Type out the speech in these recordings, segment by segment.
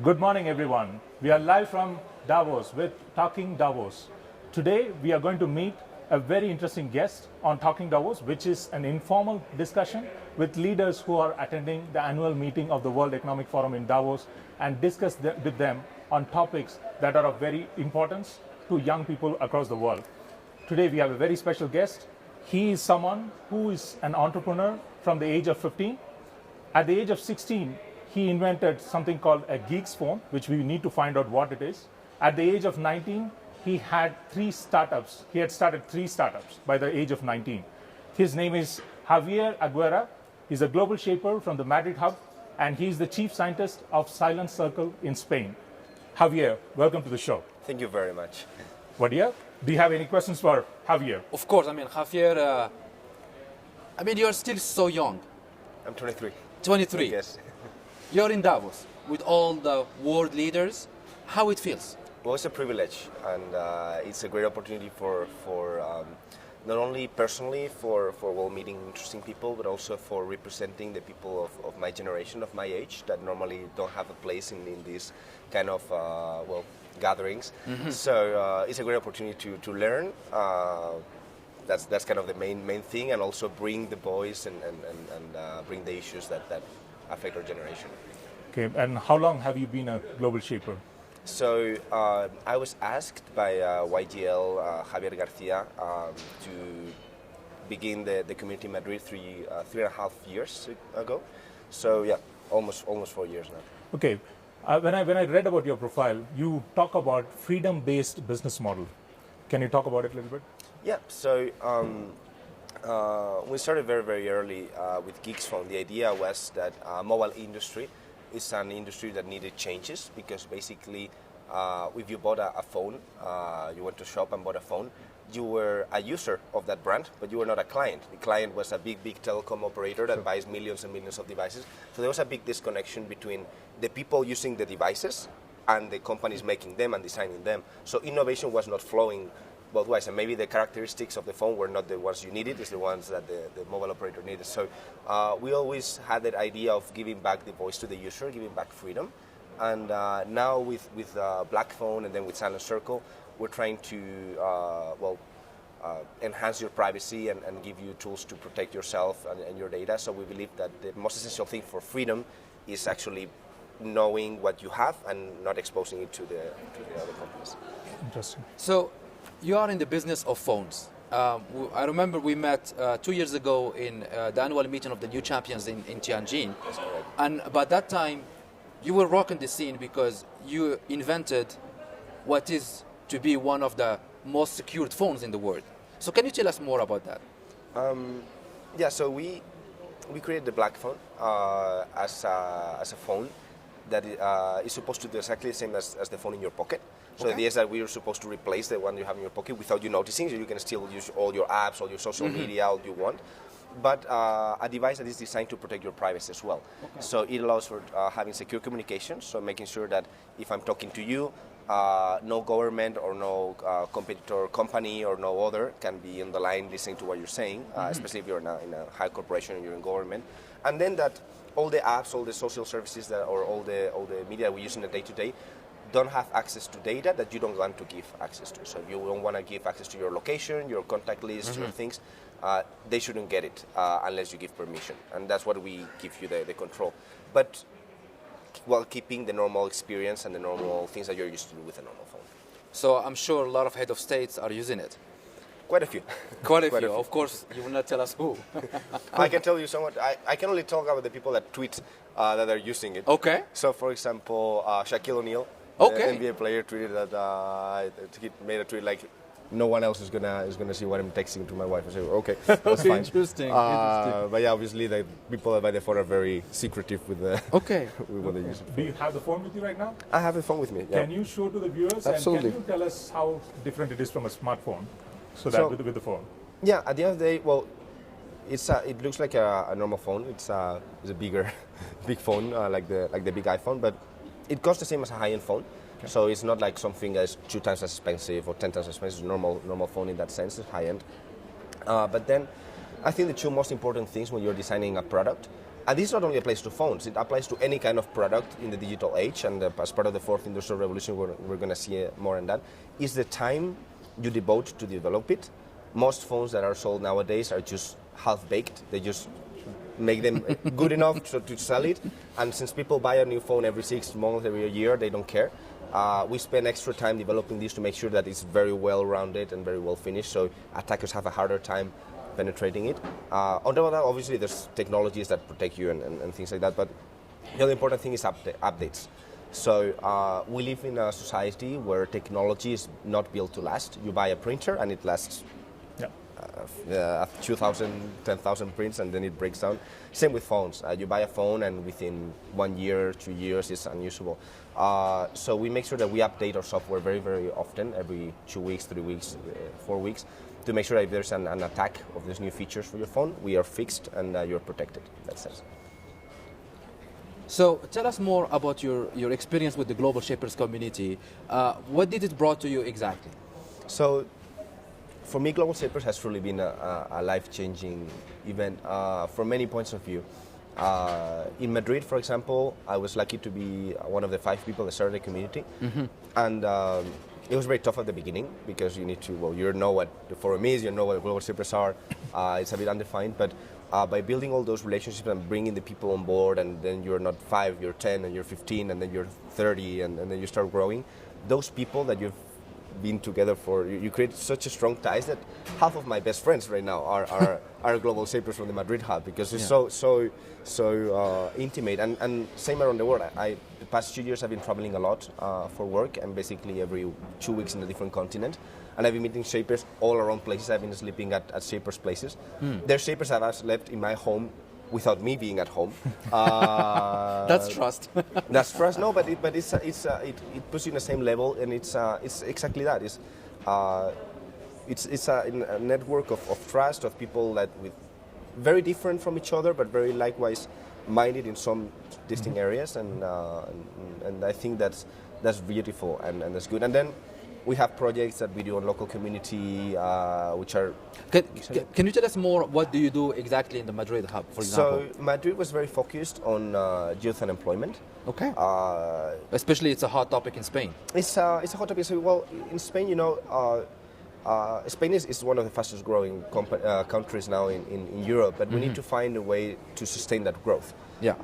Good morning, everyone. We are live from Davos with Talking Davos. Today, we are going to meet a very interesting guest on Talking Davos, which is an informal discussion with leaders who are attending the annual meeting of the World Economic Forum in Davos and discuss with them on topics that are of very importance to young people across the world. Today, we have a very special guest. He is someone who is an entrepreneur from the age of 15. At the age of 16, he invented something called a geek's phone, which we need to find out what it is. At the age of 19, he had 3 startups. He had started 3 startups by the age of 19. His name is Javier Aguera. He's a global shaper from the Madrid hub, and he's the chief scientist of Silent Circle in Spain. Javier, welcome to the show. Thank you very much. Javier, do you have any questions for Javier? Of course, Javier, you're still so young. I'm 23. 23. Yes. You're in Davos with all the world leaders. How it feels? Well, it's a privilege, and it's a great opportunity for not only personally for meeting interesting people, but also for representing the people of my generation, of my age, that normally don't have a place in these kind of gatherings. Mm-hmm. So it's a great opportunity to learn. That's kind of the main thing, and also bring the voice and bring the issues that affect our generation. Okay, and how long have you been a global shaper? So I was asked by YGL, Javier Garcia, to begin the community in Madrid 3.5 years ago. So yeah, almost 4 years now. Okay, when I read about your profile, you talk about freedom-based business model. Can you talk about it a little bit? Yeah, so we started very early with Geeks Phone. The idea was that mobile industry is an industry that needed changes, because basically if you bought a phone, you went to shop and bought a phone, you were a user of that brand, but you were not a client. The client was a big telecom operator that buys millions and millions of devices. So there was a big disconnection between the people using the devices and the companies making them and designing them. So innovation was not flowing both ways, and maybe the characteristics of the phone were not the ones you needed, it's the ones that the mobile operator needed. So we always had that idea of giving back the voice to the user, giving back freedom. And now with Black Phone and then with Silent Circle, we're trying to enhance your privacy and give you tools to protect yourself and your data. So we believe that the most essential thing for freedom is actually knowing what you have and not exposing it to the other companies. Interesting. So you are in the business of phones. I remember we met 2 years ago in the annual meeting of the new champions in Tianjin. That's correct. And by that time, you were rocking the scene because you invented what is to be one of the most secured phones in the world. So can you tell us more about that? So we created the Black Phone as a phone that is supposed to do exactly the same as the phone in your pocket. So the idea is that we are supposed to replace the one you have in your pocket without you noticing, so you can still use all your apps, all your social media, all you want. But a device that is designed to protect your privacy as well. Okay. So it allows for having secure communication, so making sure that if I'm talking to you, no government or no competitor company or no other can be on the line listening to what you're saying, especially if you're in a high corporation and you're in government. And then that all the apps, all the social services or all the media we use in the day-to-day don't have access to data that you don't want to give access to. So if you don't want to give access to your location, your contact list, your things, they shouldn't get it unless you give permission. And that's what we give you the control. But while keeping the normal experience and the normal things that you're used to do with a normal phone. So I'm sure a lot of head of states are using it. Quite a few. Quite a few. Of course, you will not tell us who. I can tell you somewhat. I can only talk about the people that tweet that are using it. Okay. So, for example, Shaquille O'Neal, okay, the NBA player, tweeted that he made a tweet like, "No one else is gonna see what I'm texting to my wife." I say, "Okay, that's fine." Interesting. But yeah, obviously, the people that buy the phone are very secretive with with what they use. Do you have the phone with you right now? I have the phone with me. Yeah. Can you show to the viewers? Absolutely. And can you tell us how different it is from a smartphone? So with the phone. Yeah, at the end of the day, well, it looks like a normal phone. It's a big phone like the big iPhone, but it costs the same as a high-end phone. Okay. So it's not like something that's 2 times as expensive or 10 times as expensive. It's a normal phone in that sense. It's high-end. But then I think the two most important things when you're designing a product, and this not only applies to phones, it applies to any kind of product in the digital age, and as part of the fourth industrial revolution, we're going to see more on that, is the time you devote to develop it. Most phones that are sold nowadays are just half-baked. They just make them good enough to sell it, and since people buy a new phone every 6 months, every year, they don't care. We spend extra time developing this to make sure that it's very well-rounded and very well finished, so attackers have a harder time penetrating it. On top of that, obviously, there's technologies that protect you and things like that, but the other important thing is updates. So we live in a society where technology is not built to last. You buy a printer and it lasts 2,000, 10,000 prints, and then it breaks down. Same with phones. You buy a phone and within 1 year, 2 years, it's unusable. So we make sure that we update our software very, very often, every 2 weeks, 3 weeks, 4 weeks, to make sure that if there's an attack of these new features for your phone, we are fixed and you're protected in that sense. So tell us more about your experience with the Global Shapers community. What did it brought to you exactly? So for me, Global Shapers has truly been a life-changing event from many points of view. In Madrid, for example, I was lucky to be one of the 5 people that started the community. And it was very tough at the beginning because you need to, well, you know what the forum is, you know what the Global Shapers are. It's a bit undefined, but by building all those relationships and bringing the people on board, and then you're not 5, you're 10, and you're 15, and then you're 30, and then you start growing, those people that you've been together for, you create such a strong ties that half of my best friends right now are Global Shapers from the Madrid hub, because it's so intimate, and same around the world. The past 2 years I've been traveling a lot for work, and basically every 2 weeks in a different continent, and I've been meeting Shapers all around places. I've been sleeping at Shapers places. There's Shapers that have slept in my home without me being at home. That's trust. That's trust. No, but it puts you in the same level, and it's exactly that. It's a network of trust, of people that with very different from each other, but very likewise minded in some distinct areas, and I think that's beautiful and that's good. And then we have projects that we do on local community, which are... Can you tell us more? What do you do exactly in the Madrid hub, for example? So Madrid was very focused on youth unemployment. Okay. Especially it's a hot topic in Spain. It's a hot topic. So, well, in Spain, Spain is one of the fastest growing countries now in Europe, but we need to find a way to sustain that growth. Yeah.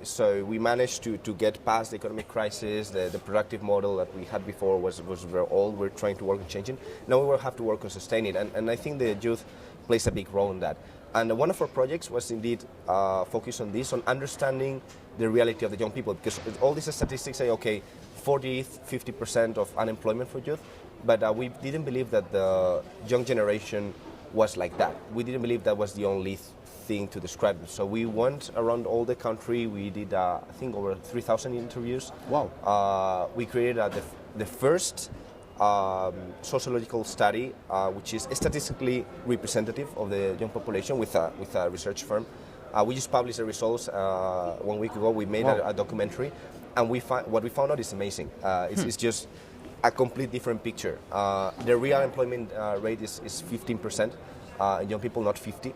So we managed to get past the economic crisis. The productive model that we had before was very old. We're trying to work on changing. Now we will have to work on sustaining it, and I think the youth plays a big role in that. And one of our projects was indeed focused on this, on understanding the reality of the young people, because all these statistics say, okay, 40-50% of unemployment for youth, but we didn't believe that the young generation was like that. We didn't believe that was the only thing to describe it. So we went around all the country. We did, I think, over 3,000 interviews. Wow. We created the first sociological study, which is statistically representative of the young population with a research firm. We just published the results 1 week ago. We made a documentary, and what we found out is amazing. It's just a complete different picture. The real employment rate is 15%. Young people, not 50.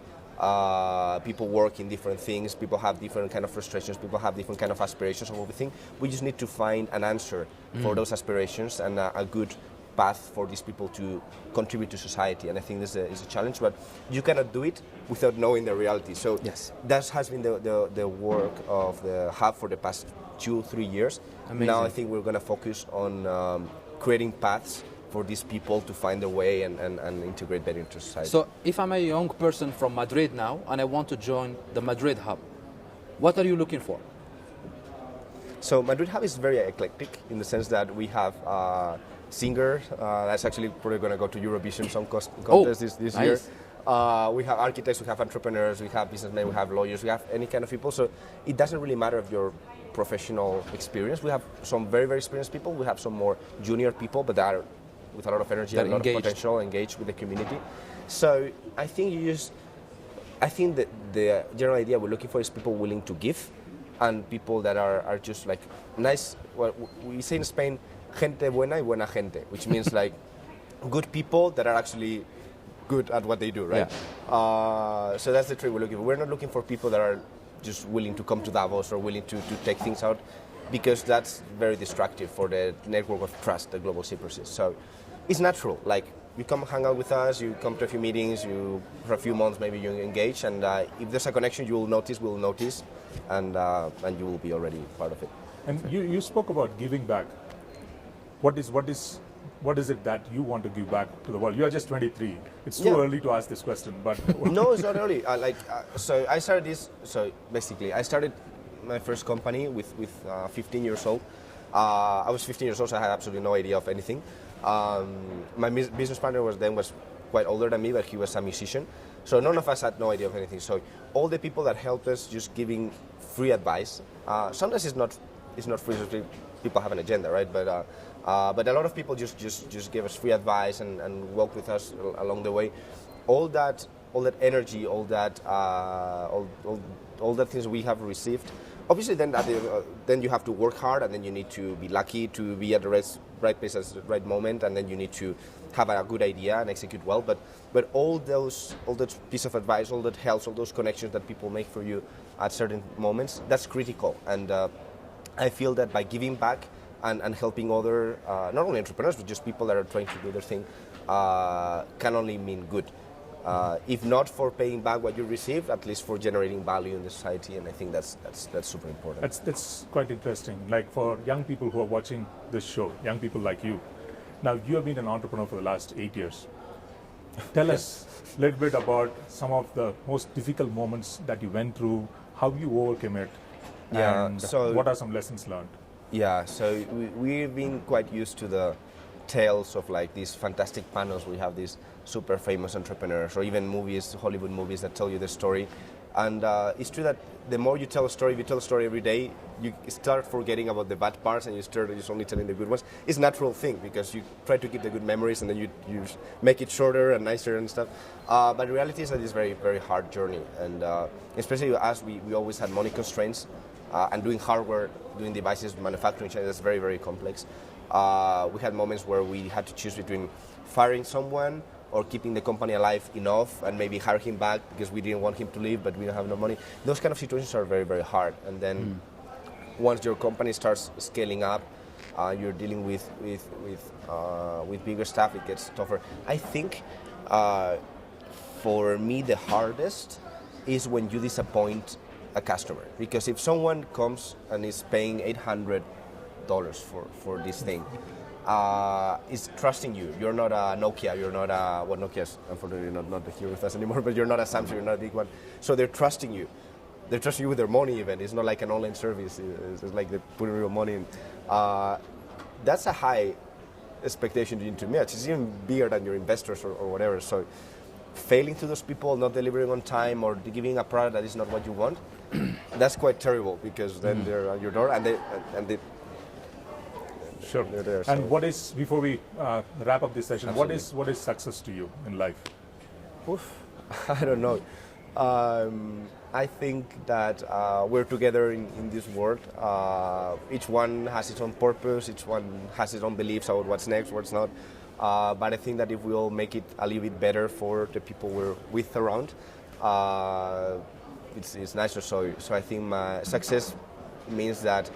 People work in different things. People have different kind of frustrations. People have different kind of aspirations of everything. We just need to find an answer for those aspirations and a good path for these people to contribute to society. And I think this is a challenge, but you cannot do it without knowing the reality. So yes, that has been the work of the hub for the past 2-3 years. Amazing. Now I think we're going to focus on creating paths for these people to find a way and integrate better into society. So if I'm a young person from Madrid now and I want to join the Madrid hub, what are you looking for? So Madrid hub is very eclectic in the sense that we have singer that's actually probably going to go to Eurovision Song Contest this nice. year. We have architects, we have entrepreneurs, we have businessmen, we have lawyers, we have any kind of people. So it doesn't really matter if your professional experience. We have some very, very experienced people. We have some more junior people, but that are with a lot of energy and a lot of potential, engaged with the community. So I think that the general idea we're looking for is people willing to give, and people that are just like nice. Well, we say in Spain, gente buena y buena gente, which means like good people that are actually good at what they do, right? So that's the trick we're looking for. We're not looking for people that are just willing to come to Davos or willing to take things out, because that's very destructive for the network of trust that Global Shippers is. So it's natural. Like, you come hang out with us, you come to a few meetings, for a few months maybe you engage, and if there's a connection, you will notice, we'll notice, and you will be already part of it. And you spoke about giving back. What is it that you want to give back to the world? You are just 23. It's too early to ask this question, but no, it's not early. So I started this. So basically, I started my first company with 15 years old. I was 15 years old, so I had absolutely no idea of anything. My business partner was quite older than me, but he was a musician. So none of us had no idea of anything. So all the people that helped us just giving free advice. Sometimes it's not free. People have an agenda, right? But a lot of people just gave us free advice and walked with us along the way. All that energy, all that things we have received. Obviously, then you have to work hard, and then you need to be lucky to be at the right place at the right moment, and then you need to have a good idea and execute well. But all that piece of advice, all that helps, all those connections that people make for you at certain moments, that's critical. And I feel that by giving back and helping other, not only entrepreneurs, but just people that are trying to do their thing, can only mean good. If not for paying back what you received, at least for generating value in the society, and I think that's super important. That's quite interesting. Like, for young people who are watching this show, young people like you, now you have been an entrepreneur for the last 8 years. Tell us a little bit about some of the most difficult moments that you went through, how you overcame it, and what are some lessons learned? Yeah, so we've been quite used to the tales of like these fantastic panels. We have these super famous entrepreneurs, or even movies, Hollywood movies that tell you the story. And it's true that the more you tell a story, if you tell a story every day, you start forgetting about the bad parts and you start just only telling the good ones. It's a natural thing, because you try to keep the good memories and then you make it shorter and nicer and stuff. But the reality is that it's a very, very hard journey. And especially as we always had money constraints, and doing hardware, doing devices, manufacturing, that's very, very complex. We had moments where we had to choose between firing someone or keeping the company alive enough and maybe hire him back because we didn't want him to leave, but we don't have no money. Those kind of situations are very, very hard. And then once your company starts scaling up, you're dealing with bigger stuff, it gets tougher. I think for me the hardest is when you disappoint a customer, because if someone comes and is paying $800 for this thing, is trusting you. You're not a Nokia, you're not a, well, Nokia's unfortunately not here with us anymore, but you're not a Samsung, you're not a big one. So they're trusting you. They're trusting you with their money even. It's not like an online service, it's like they're putting real money in. That's a high expectation into me. It's even bigger than your investors or whatever. So failing to those people, not delivering on time, or giving a product that is not what you want, that's quite terrible, because then they're at your door and they Sure. There, and so. what is, before we wrap up this session, what is success to you in life? Oof, I don't know. I think that we're together in this world. Each one has its own purpose. Each one has its own beliefs about what's next, what's not. But I think that if we all make it a little bit better for the people we're with around, it's nicer. So I think my success means that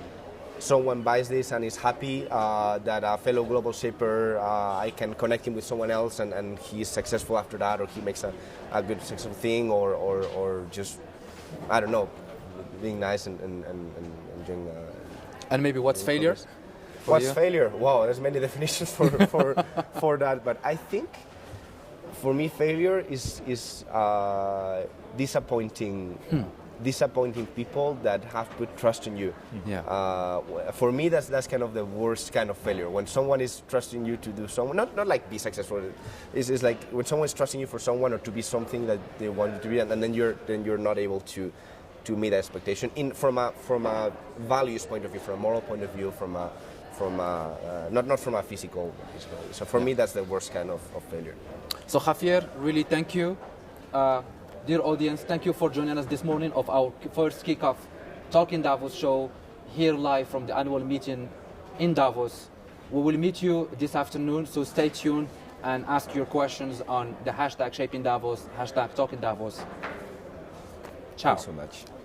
someone buys this and is happy, that a fellow global shaper, I can connect him with someone else and he's successful after that, or he makes a good successful thing, or just, I don't know, being nice and enjoying. And maybe what's failure? What's failure? Wow, there's many definitions for that, but I think for me failure is disappointing. Disappointing people that have put trust in you. Yeah. For me, that's kind of the worst kind of failure. When someone is trusting you to do something, not like be successful. It's like when someone is trusting you for someone or to be something that they want you to be, and then you're not able to meet that expectation. From a values point of view, from a moral point of view, not from a physical. So for me, that's the worst kind of failure. So Javier, really thank you. Dear audience, thank you for joining us this morning of our first kickoff Talking Davos show here live from the annual meeting in Davos. We will meet you this afternoon, so stay tuned and ask your questions on the hashtag Shaping Davos, hashtag Talking Davos. Ciao. Thanks so much.